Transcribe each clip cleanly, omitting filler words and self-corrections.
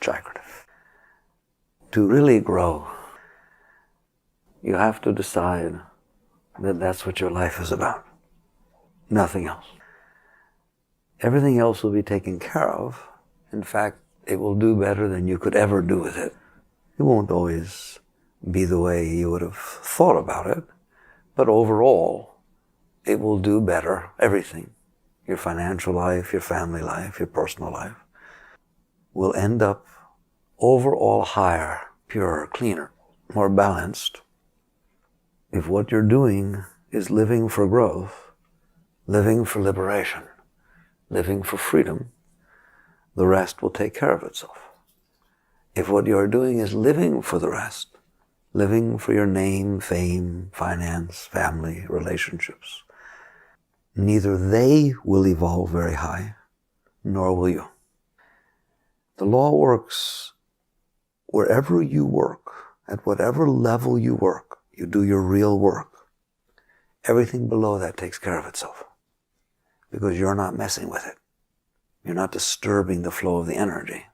chakrative. To really grow, you have to decide that that's what your life is about. Nothing else. Everything else will be taken care of. In fact, it will do better than you could ever do with it. It won't always be the way you would have thought about it, but overall, it will do better everything. Your financial life, your family life, your personal life will end up overall higher, purer, cleaner, more balanced if what you're doing is living for growth, living for liberation, living for freedom. The rest will take care of itself. If what you're doing is living for the rest, living for your name, fame, finance, family, relationships, neither they will evolve very high, nor will you. The law works wherever you work, at whatever level you work, you do your real work. Everything below that takes care of itself because you're not messing with it. You're not disturbing the flow of the energy.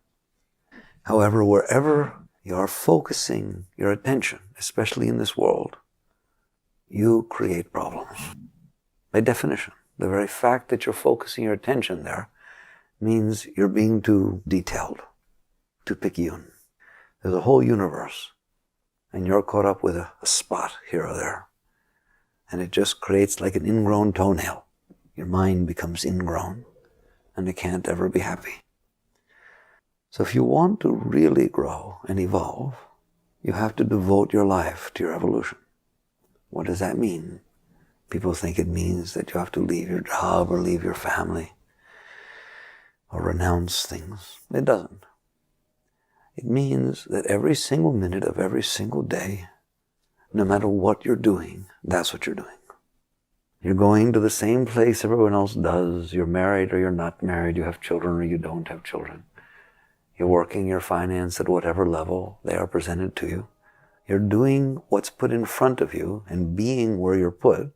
However, wherever you are focusing your attention, especially in this world, you create problems. By definition, the very fact that you're focusing your attention there means you're being too detailed, too picayune. There's a whole universe, and you're caught up with a spot here or there. And it just creates like an ingrown toenail. Your mind becomes ingrown, and it can't ever be happy. So if you want to really grow and evolve, you have to devote your life to your evolution. What does that mean? People think it means that you have to leave your job or leave your family or renounce things. It doesn't. It means that every single minute of every single day, no matter what you're doing, that's what you're doing. You're going to the same place everyone else does. You're married or you're not married. You have children or you don't have children. You're working your finance at whatever level they are presented to you. You're doing what's put in front of you and being where you're put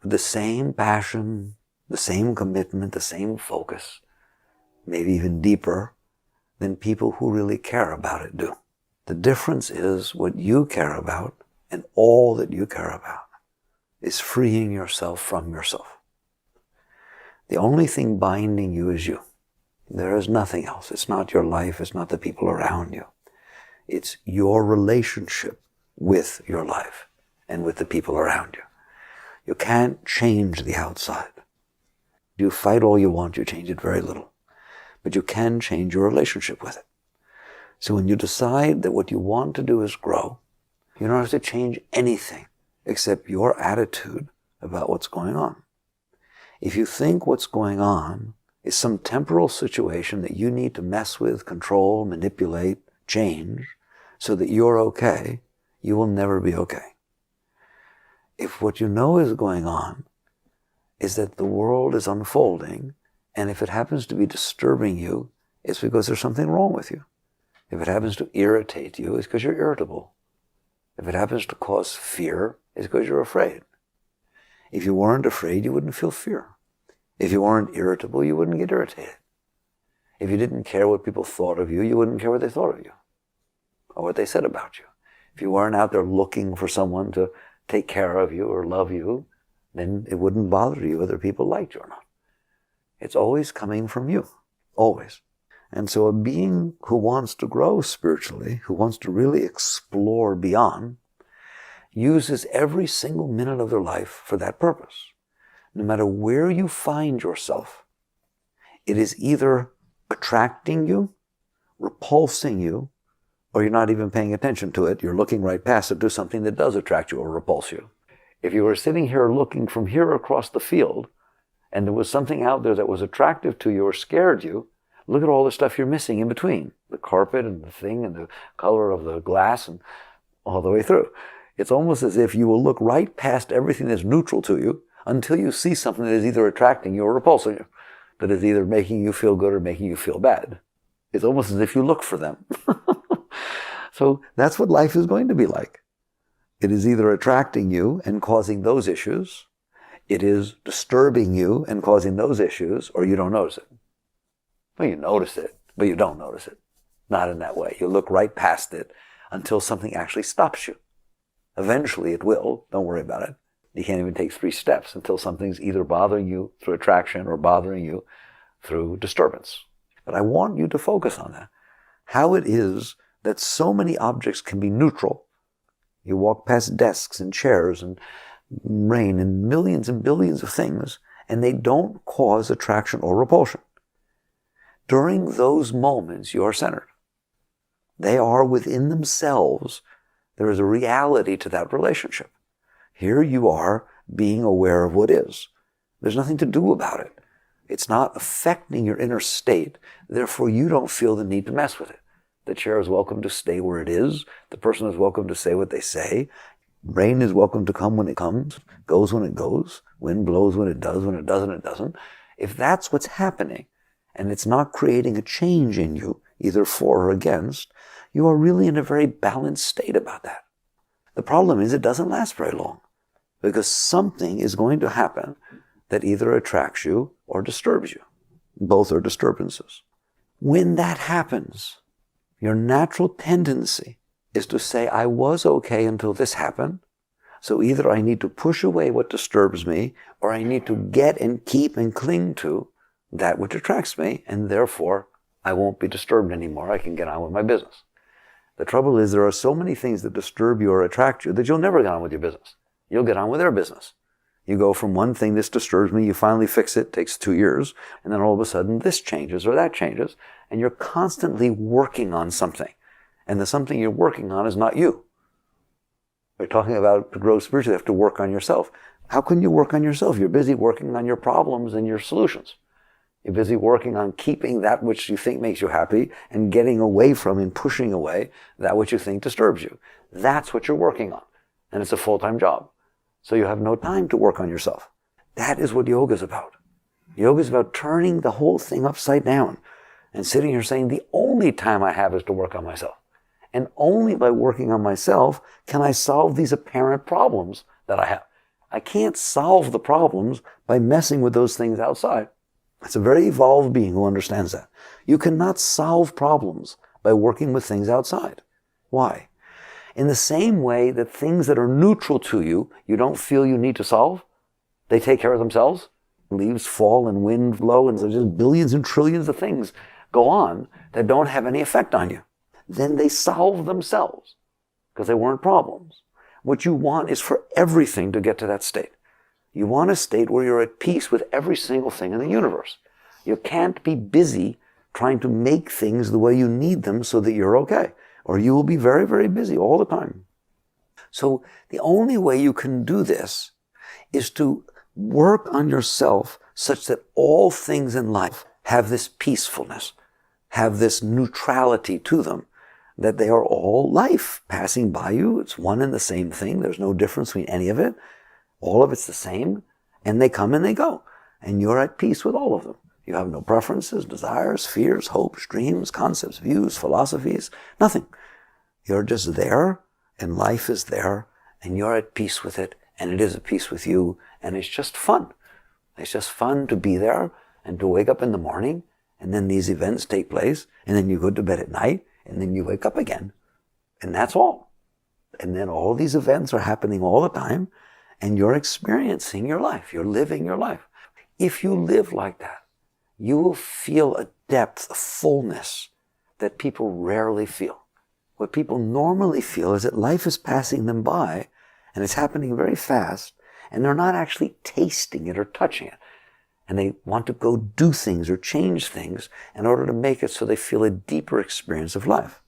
with the same passion, the same commitment, the same focus, maybe even deeper than people who really care about it do. The difference is what you care about, and all that you care about is freeing yourself from yourself. The only thing binding you is you. There is nothing else. It's not your life. It's not the people around you. It's your relationship with your life and with the people around you. You can't change the outside. You fight all you want, you change it very little. But you can change your relationship with it. So when you decide that what you want to do is grow, you don't have to change anything except your attitude about what's going on. If you think what's going on is some temporal situation that you need to mess with, control, manipulate, change, so that you're okay, you will never be okay. If what you know is going on is that the world is unfolding, and if it happens to be disturbing you, it's because there's something wrong with you. If it happens to irritate you, it's because you're irritable. If it happens to cause fear, it's because you're afraid. If you weren't afraid, you wouldn't feel fear. If you weren't irritable, you wouldn't get irritated. If you didn't care what people thought of you, you wouldn't care what they thought of you or what they said about you. If you weren't out there looking for someone to take care of you or love you, then it wouldn't bother you whether people liked you or not. It's always coming from you, always. And so a being who wants to grow spiritually, who wants to really explore beyond, uses every single minute of their life for that purpose. No matter where you find yourself, it is either attracting you, repulsing you, or you're not even paying attention to it. You're looking right past it to something that does attract you or repulse you. If you were sitting here looking from here across the field, and there was something out there that was attractive to you or scared you, look at all the stuff you're missing in between. The carpet and the thing and the color of the glass and all the way through. It's almost as if you will look right past everything that's neutral to you until you see something that is either attracting you or repulsing you, that is either making you feel good or making you feel bad. It's almost as if you look for them. So that's what life is going to be like. It is either attracting you and causing those issues, it is disturbing you and causing those issues, or you don't notice it. Well, you notice it, but you don't notice it. Not in that way. You look right past it until something actually stops you. Eventually it will. Don't worry about it. You can't even take 3 steps until something's either bothering you through attraction or bothering you through disturbance. But I want you to focus on that. How it is that so many objects can be neutral. You walk past desks and chairs and rain and millions and billions of things, and they don't cause attraction or repulsion. During those moments, you are centered. They are within themselves. There is a reality to that relationship. Here you are being aware of what is. There's nothing to do about it. It's not affecting your inner state. Therefore, you don't feel the need to mess with it. The chair is welcome to stay where it is. The person is welcome to say what they say. Rain is welcome to come when it comes, goes when it goes. Wind blows when it doesn't, it doesn't. If that's what's happening, and it's not creating a change in you, either for or against, you are really in a very balanced state about that. The problem is it doesn't last very long, because something is going to happen that either attracts you or disturbs you. Both are disturbances. When that happens, your natural tendency is to say, I was okay until this happened, so either I need to push away what disturbs me, or I need to get and keep and cling to that which attracts me, and therefore I won't be disturbed anymore. I can get on with my business. The trouble is there are so many things that disturb you or attract you that you'll never get on with your business. You'll get on with their business. You go from one thing, this disturbs me, you finally fix it, takes 2 years, and then all of a sudden this changes or that changes, and you're constantly working on something. And the something you're working on is not you. We're talking about to grow spiritually, you have to work on yourself. How can you work on yourself? You're busy working on your problems and your solutions. You're busy working on keeping that which you think makes you happy and getting away from and pushing away that which you think disturbs you. That's what you're working on. And it's a full-time job. So you have no time to work on yourself. That is what yoga is about. Yoga is about turning the whole thing upside down and sitting here saying, the only time I have is to work on myself. And only by working on myself can I solve these apparent problems that I have. I can't solve the problems by messing with those things outside. It's a very evolved being who understands that. You cannot solve problems by working with things outside. Why? In the same way that things that are neutral to you, you don't feel you need to solve, they take care of themselves. Leaves fall and wind blow and there's just billions and trillions of things go on that don't have any effect on you. Then they solve themselves because they weren't problems. What you want is for everything to get to that state. You want a state where you're at peace with every single thing in the universe. You can't be busy trying to make things the way you need them so that you're okay. Or you will be very, very busy all the time. So the only way you can do this is to work on yourself such that all things in life have this peacefulness, have this neutrality to them, that they are all life passing by you. It's one and the same thing. There's no difference between any of it. All of it's the same, and they come and they go, and you're at peace with all of them. You have no preferences, desires, fears, hopes, dreams, concepts, views, philosophies, nothing. You're just there, and life is there, and you're at peace with it, and it is at peace with you, and it's just fun. It's just fun to be there, and to wake up in the morning, and then these events take place, and then you go to bed at night, and then you wake up again. And that's all. And then all these events are happening all the time, and you're experiencing your life. You're living your life. If you live like that, you will feel a depth, a fullness that people rarely feel. What people normally feel is that life is passing them by, and it's happening very fast, and they're not actually tasting it or touching it. And they want to go do things or change things in order to make it so they feel a deeper experience of life.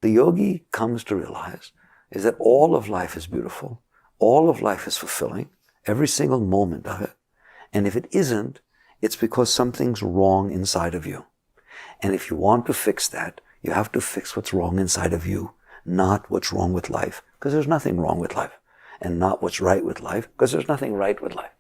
The yogi comes to realize is that all of life is beautiful. All of life is fulfilling, every single moment of it. And if it isn't, it's because something's wrong inside of you. And if you want to fix that, you have to fix what's wrong inside of you, not what's wrong with life, because there's nothing wrong with life. And not what's right with life, because there's nothing right with life.